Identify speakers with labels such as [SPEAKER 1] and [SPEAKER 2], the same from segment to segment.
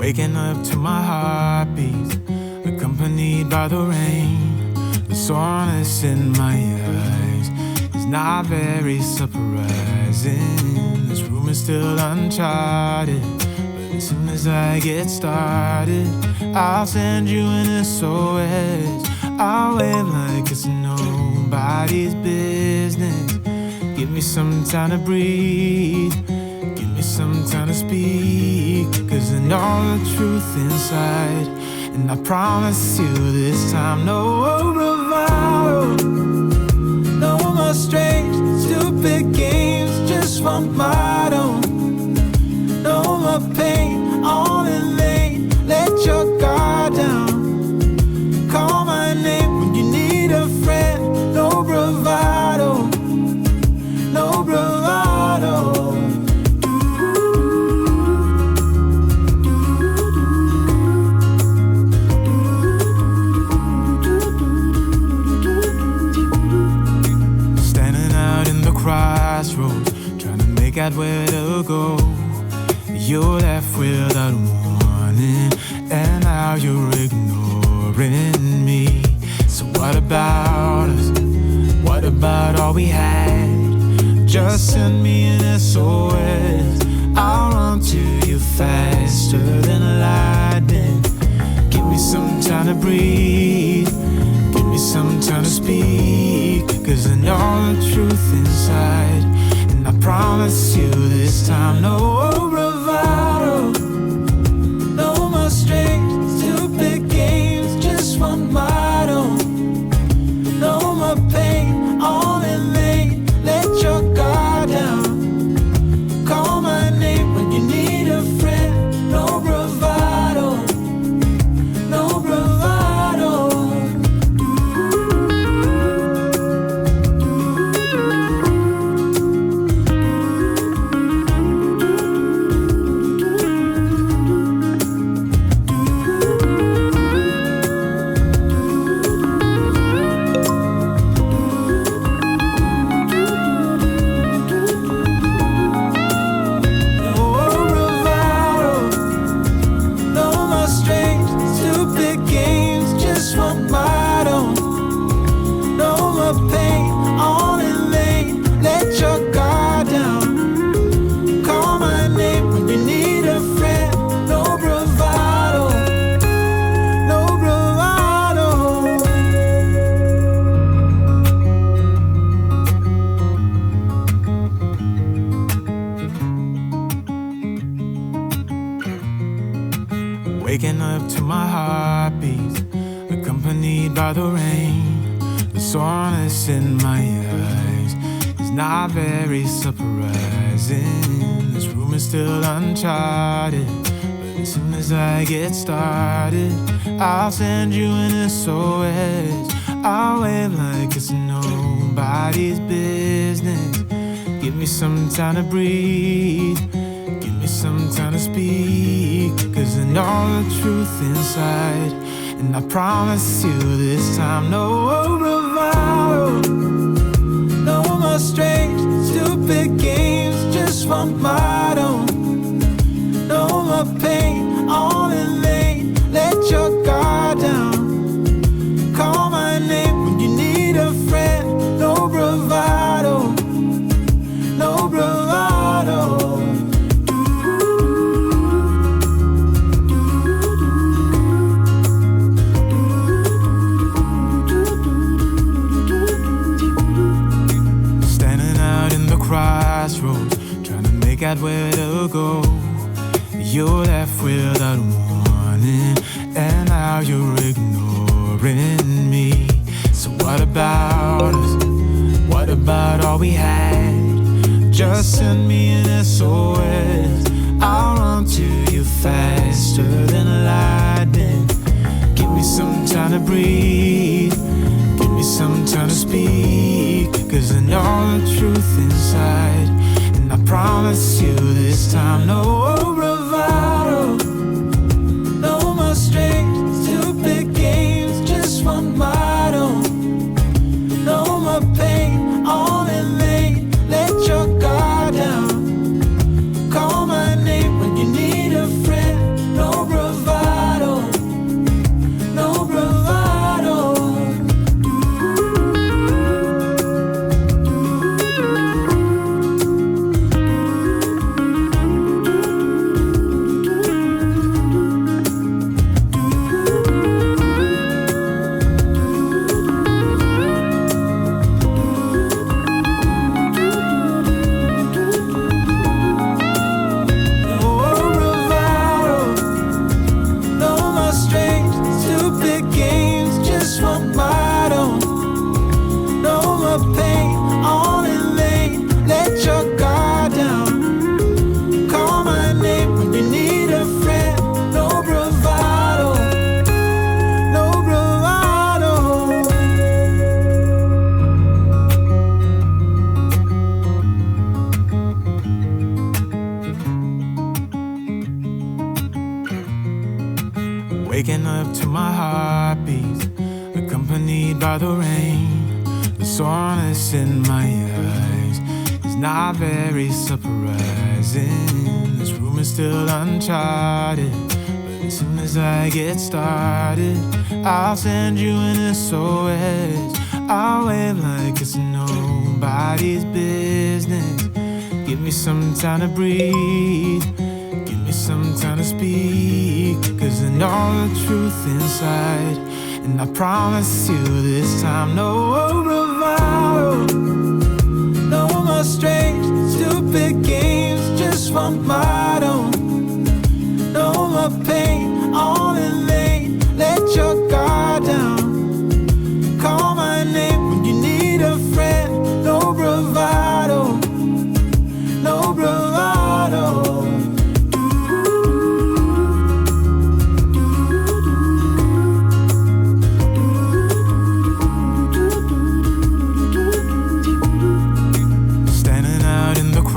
[SPEAKER 1] Waking up to my heartbeat, accompanied by the rain. The soreness in my eyes is not very surprising. This room is still uncharted, but as soon as I get started, I'll send you an SOS. I'll wave like it's nobody's business. Give me some time to breathe, give me some time to speak, 'cause I know the truth inside. And I promise you this time, no bravado, no more strange, stupid games, just one motto. No more pain, all in vain, let your guard down. Call my name when you need a friend, no bravado, no bravado. Crossroads, trying to make out where to go. You're left without warning, and now you're ignoring me. So what about us? What about all we had? Just send me an SOS. I'll run to you faster than lightning. Give me some time to breathe, give me some time to speak, 'cause I know the truth inside. And I promise you this time, no bravado, no more strange, stupid games, just one motto. No more pain, all in vain, let your guard down. Call my name when you need a friend, no bravado, no bravado. Waking up to my heartbeat, accompanied by the rain. The soreness in my eyes is not very surprising. This room is still uncharted, but as soon as I get started, I'll send you an SOS. I'll wave like it's nobody's business. Give me some time to breathe, give me some time to speak, 'cause I know the truth inside. And I promise you this time, no bravado, no more strange, stupid games, just one motto. No more pain, all in vain, let your guard down. Call my name when you need a friend, no bravado, no bravado. Crossroads, trying to make out where to go. You're left without warning, and now you're ignoring me. So what about us? What about all we had? Just send me an SOS. I'll run to you faster than lightning. Give me some time to breathe, give me some time to speak, 'cause I know the truth inside. And I promise you this time, no bravado, no more strange, stupid games, just one motto. No more pain, all in vain, let your guard down. Call my name when you need a friend, no bravado. by the rain. The soreness in my eyes is not very surprising. This room is still uncharted, but as soon as I get started, I'll send you an SOS. I'll wave like it's nobody's business. Give me some time to breathe, give me some time to speak, 'cause I know the truth inside. And I promise you this time, no bravado, no more strange, stupid games, just one motto. No more pain, all in vain, let your guard down. Call my name when you need a friend, no bravado, no bravado.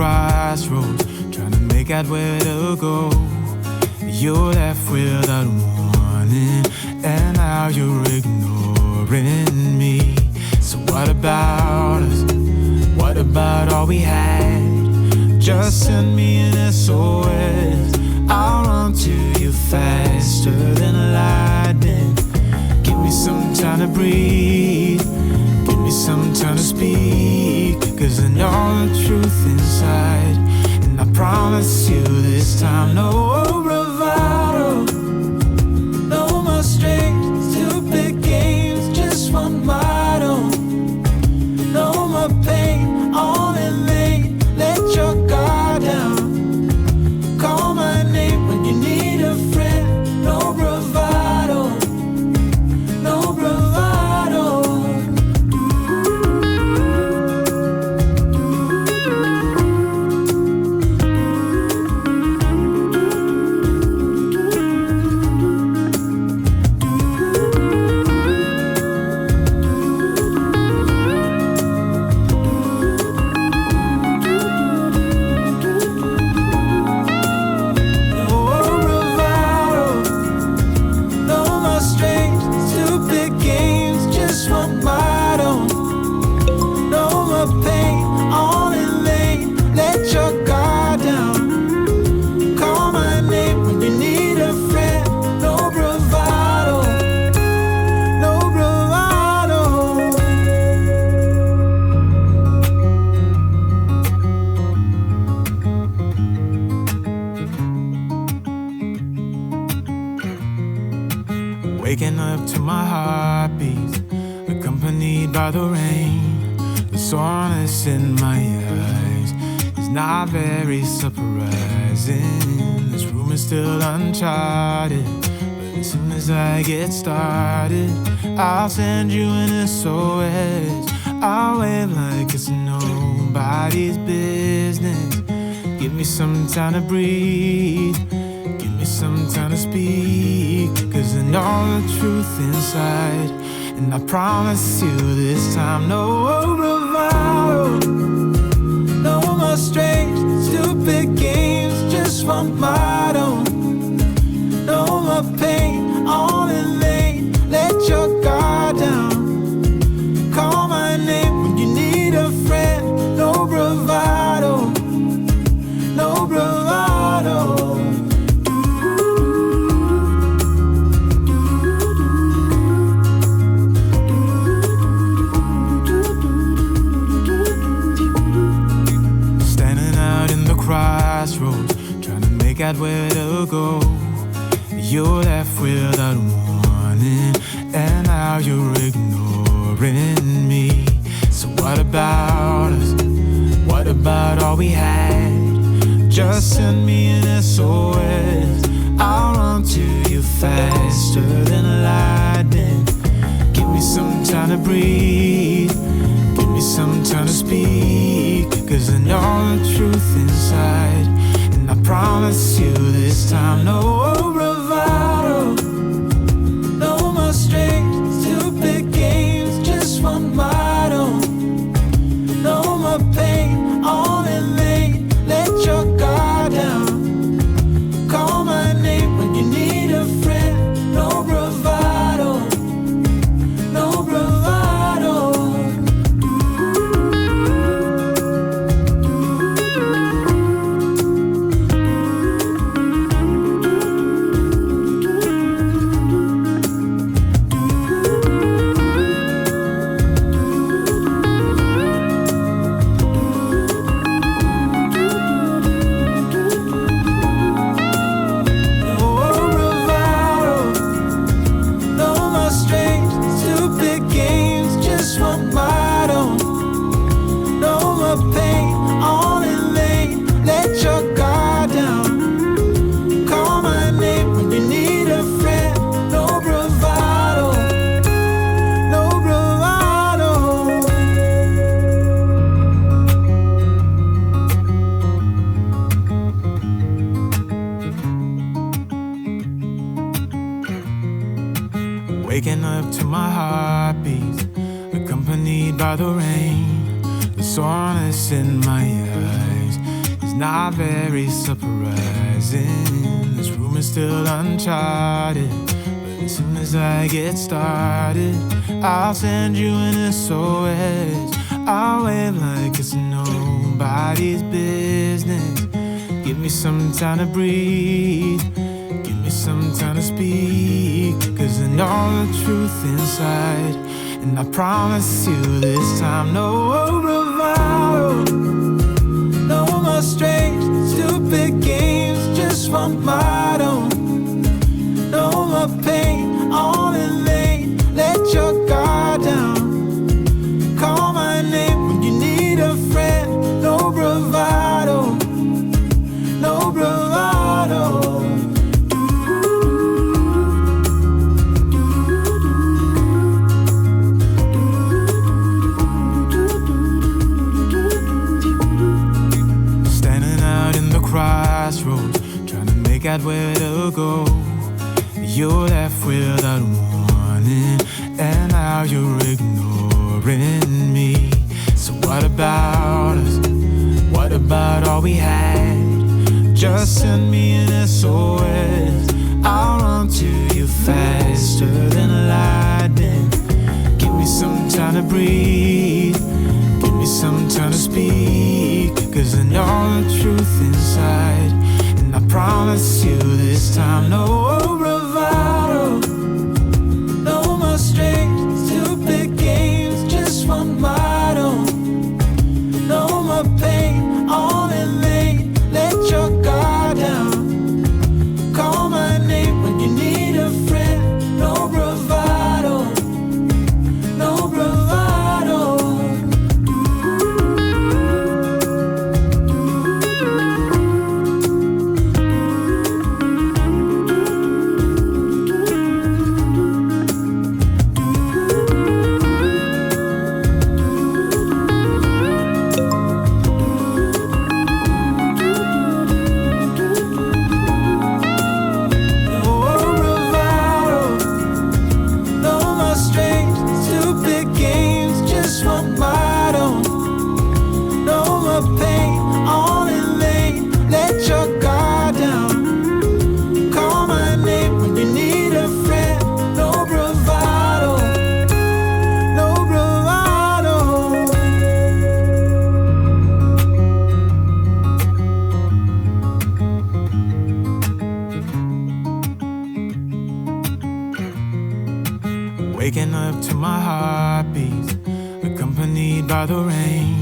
[SPEAKER 1] Crossroads, trying to make out where to go. You're left without warning, and now you're ignoring me. So what about us? What about all we had? Just send me an SOS. I'll run to you faster than lightning. Give me some time to breathe, give me some time to speak, 'cause I know the truth inside. And I promise you this time, no bravado, no more strange, stupid games, just one motto. No more pain, all in vain, let your guard down. Call my name when you need a friend, no bravado, no bravado. Waking up to my heartbeats, accompanied by the rain. The soreness in my eyes is not very surprising. This room is still uncharted, but as soon as I get started, I'll send you an SOS. I'll wave like it's nobody's business. Give me some time to breathe, give me some time to speak, 'cause I know the truth inside. And I promise you this time, no bravado, no more strange, stupid games, just one motto. No more pain, all in vain, let your guard down. Call my name when you need a friend, no bravado, no bravado. Crossroads, trying to make out where to go. You're left without warning, and now you're ignoring me. So what about us? What about all we had? Just send me an SOS. I'll run to you faster than lightning. Give me some time to breathe, give me some time to speak, 'cause I know the truth inside. And I promise you this time, no bravado, no more strange, stupid games, just one motto. No more pain, all in vain, let your guard down. Call my name when you need a friend, no bravado, no bravado. by the rain. The soreness in my eyes is not very surprising. This room is still uncharted, but as soon as I get started, I'll send you an SOS. I'll wave like it's nobody's business. Give me some time to breathe, give me some time to speak, 'cause I know the truth inside. And I promise you this time, no bravado, no more strange, stupid games, just one motto. No more pain, all in vain, let your guard down. Call my name when you need a friend, no bravado, no bravado. Crossroads, trying to make out where to go. You're left without warning, and now you're ignoring me. So what about us? What about all we had? Just send me an SOS. I'll run to you faster than lightning. Give me some time to breathe, give me some time to speak, 'cause I know the truth inside. And I promise you this time, no bravado, no more strange, stupid games, just one motto. No more pain, all in vain, let your guard down. Call my name when you need a friend, no bravado, no bravado. Waking up to my heartbeat, accompanied by the rain.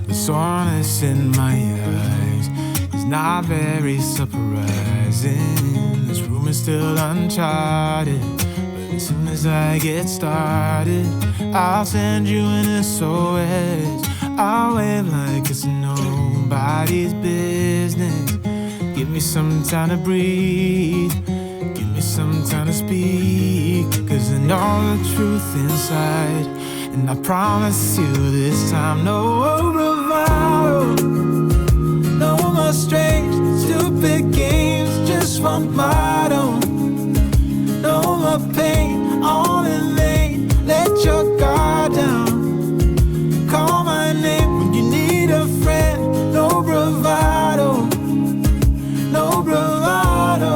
[SPEAKER 1] The soreness in my eyes is not very surprising. This room is still uncharted, but as soon as I get started, I'll send you an SOS. I'll wave like it's nobody's business. Give me some time to breathe, give me some time to speak, 'cause I know the truth inside. And I promise you this time, no bravado, no more strange, stupid games, just one motto. No more pain, all in vain, let your guard down. Call my name when you need a friend, no bravado, no bravado.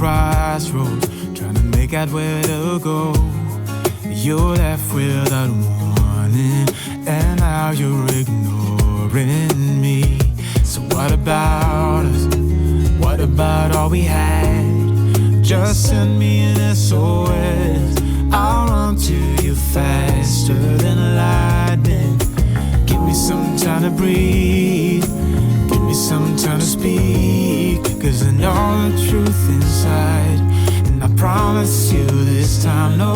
[SPEAKER 1] Crossroads, trying to make out where to go. You're left without warning, and now you're ignoring me. So what about us? What about all we had? Just send me an SOS. I'll run to you faster than lightning. Give me some time to breathe, give me some time to speak, 'cause I know the truth inside. And I promise you this time, no